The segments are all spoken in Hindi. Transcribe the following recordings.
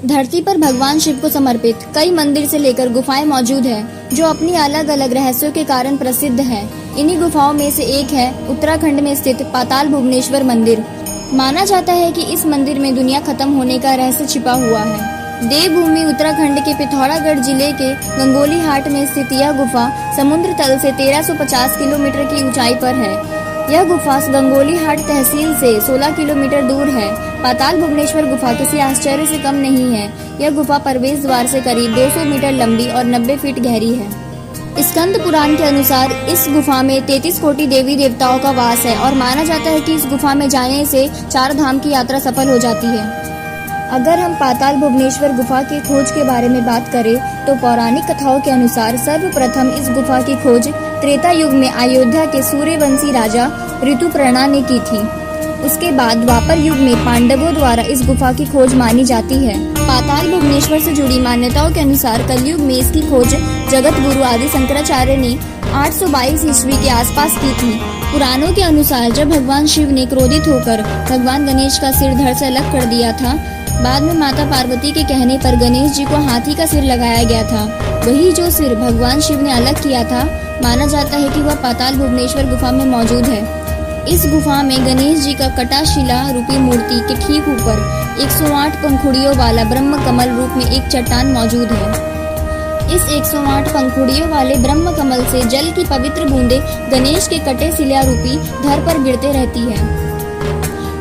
धरती पर भगवान शिव को समर्पित कई मंदिर से लेकर गुफाएं मौजूद हैं, जो अपनी अलग अलग रहस्यों के कारण प्रसिद्ध हैं। इन्हीं गुफाओं में से एक है उत्तराखंड में स्थित पाताल भुवनेश्वर मंदिर। माना जाता है कि इस मंदिर में दुनिया खत्म होने का रहस्य छिपा हुआ है। देवभूमि उत्तराखंड के पिथौरागढ़ जिले के गंगोली हाट में स्थित यह गुफा समुद्र तल से 1350 किलोमीटर की ऊंचाई पर है। यह गुफा गंगोली हाट तहसील से 16 किलोमीटर दूर है। पाताल भुवनेश्वर गुफा किसी आश्चर्य से कम नहीं है। यह गुफा प्रवेश द्वार से करीब 200 मीटर लंबी और 90 फीट गहरी है। स्कंद पुराण के अनुसार इस गुफा में 33 कोटि देवी देवताओं का वास है और माना जाता है कि इस गुफा में जाने से 4 धाम की यात्रा सफल हो जाती है। अगर हम पाताल भुवनेश्वर गुफा की खोज के बारे में बात करें तो पौराणिक कथाओं के अनुसार सर्वप्रथम इस गुफा की खोज त्रेता युग में अयोध्या के सूर्यवंशी राजा ऋतुपर्णा ने की थी। उसके बाद द्वापर युग में पांडवों द्वारा इस गुफा की खोज मानी जाती है। पाताल भुवनेश्वर से जुड़ी मान्यताओं के अनुसार कलयुग में इसकी खोज जगत गुरु आदि शंकराचार्य ने 822 ईस्वी के आसपास की थी। पुराणों के अनुसार जब भगवान शिव ने क्रोधित होकर भगवान गणेश का सिर धड़ से अलग कर दिया था, बाद में माता पार्वती के कहने पर गणेश जी को हाथी का सिर लगाया गया था। वही जो सिर भगवान शिव ने अलग किया था, माना जाता है कि वह पाताल भुवनेश्वर गुफा में मौजूद है। इस गुफा में गणेश जी का कटाशिला रूपी मूर्ति के ठीक ऊपर 108 पंखुड़ियों वाला ब्रह्म कमल रूप में एक चट्टान मौजूद है। इस 108 पंखुड़ियों वाले ब्रह्म कमल से जल की पवित्र बूंदें गणेश के कटे शिला रूपी धड़ पर गिरते रहती है।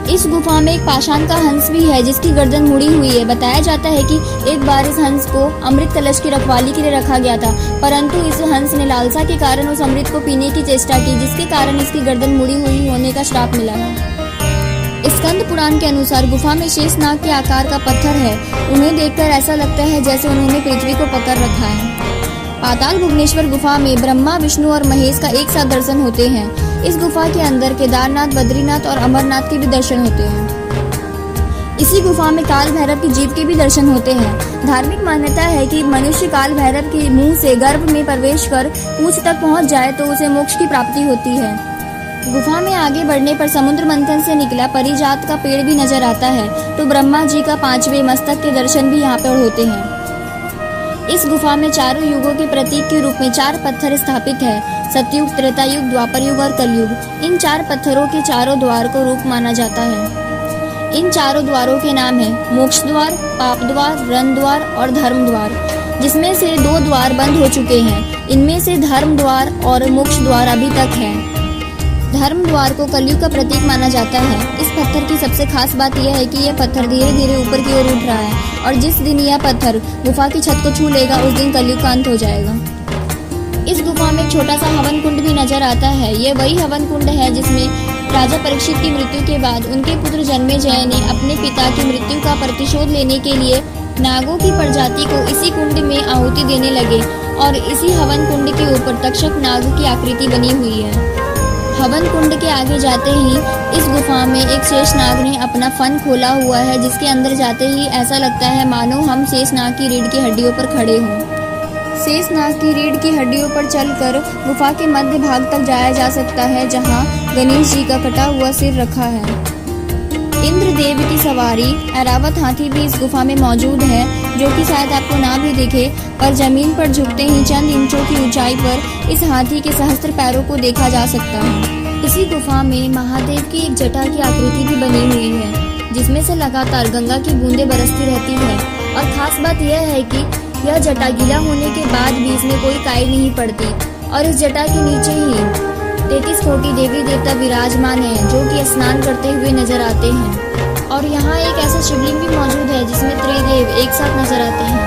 इस गुफा में एक पाषाण का हंस भी है जिसकी गर्दन मुड़ी हुई है। बताया जाता है कि एक बार इस हंस को अमृत कलश की रखवाली के लिए रखा गया था, परंतु इस हंस ने लालसा के कारण उस अमृत को पीने की चेष्टा की, जिसके कारण इसकी गर्दन मुड़ी हुई होने का श्राप मिला है। स्कंद पुराण के अनुसार गुफा में शेषनाग के आकार का पत्थर है। उन्हें देखकर ऐसा लगता है जैसे उन्होंने पृथ्वी को पकड़ रखा है। पाताल भुवनेश्वर गुफा में ब्रह्मा, विष्णु और महेश का एक साथ दर्शन होते हैं। इस गुफा के अंदर केदारनाथ, बद्रीनाथ और अमरनाथ के भी दर्शन होते हैं। इसी गुफा में काल भैरव की जीभ के भी दर्शन होते हैं। धार्मिक मान्यता है कि मनुष्य काल भैरव के मुंह से गर्भ में प्रवेश कर पूंछ तक पहुंच जाए तो उसे मोक्ष की प्राप्ति होती है। गुफा में आगे बढ़ने पर समुद्र मंथन से निकला परिजात का पेड़ भी नजर आता है, तो ब्रह्मा जी का 5वें मस्तक के दर्शन भी यहाँ पर होते हैं। इस गुफा में चारों युगों के प्रतीक के रूप में 4 पत्थर स्थापित है: सतयुग, त्रेतायुग, द्वापर युग और कलयुग। इन 4 पत्थरों के चारों द्वार को रूप माना जाता है। इन चारों द्वारों के नाम है मोक्ष द्वार, पाप द्वार, रण द्वार और धर्म द्वार, जिसमें से 2 द्वार बंद हो चुके हैं। इनमें से धर्म द्वार और मोक्ष द्वार अभी तक है। धर्म द्वार को कलयुग का प्रतीक माना जाता है। इस पत्थर की सबसे खास बात यह है कि यह पत्थर धीरे धीरे ऊपर की ओर उठ रहा है और जिस दिन यह पत्थर गुफा की छत को छू लेगा उस दिन कलयुग का अंत हो जाएगा। इस गुफा में एक छोटा सा हवन कुंड भी नजर आता है। ये वही हवन कुंड है जिसमें राजा परीक्षित की मृत्यु के बाद उनके पुत्र जन्मेजय ने अपने पिता की मृत्यु का प्रतिशोध लेने के लिए नागों की प्रजाति को इसी कुंड में आहुति देने लगे और इसी हवन कुंड के ऊपर तक्षक नाग की आकृति बनी हुई है। हवन कुंड के आगे जाते ही इस गुफा में एक शेषनाग ने अपना फन खोला हुआ है, जिसके अंदर जाते ही ऐसा लगता है मानो हम शेषनाग की रीढ़ की हड्डियों पर खड़े हों। शेषनाग की रीढ़ की हड्डियों पर चलकर गुफा के मध्य भाग तक जाया जा सकता है, जहां गणेश जी का कटा हुआ सिर रखा है। इंद्रदेव की सवारी ऐरावत हाथी भी इस गुफा में मौजूद है, जो कि शायद आपको ना भी दिखे, पर जमीन पर झुकते ही चंद इंचों की ऊंचाई पर इस हाथी के सहस्त्र पैरों को देखा जा सकता है। इसी गुफा में महादेव की एक जटा की आकृति भी बनी हुई है, जिसमें से लगातार गंगा की बूंदें बरसती रहती है। और खास बात यह है कि यह जटा गीला होने के बाद भी इसमें कोई काई नहीं पड़ती और इस जटा के नीचे ही 33 कोटि देवी देवता विराजमान हैं, जो कि स्नान करते हुए नजर आते हैं। और यहाँ एक ऐसा शिवलिंग भी मौजूद है जिसमें त्रिदेव एक साथ नजर आते हैं।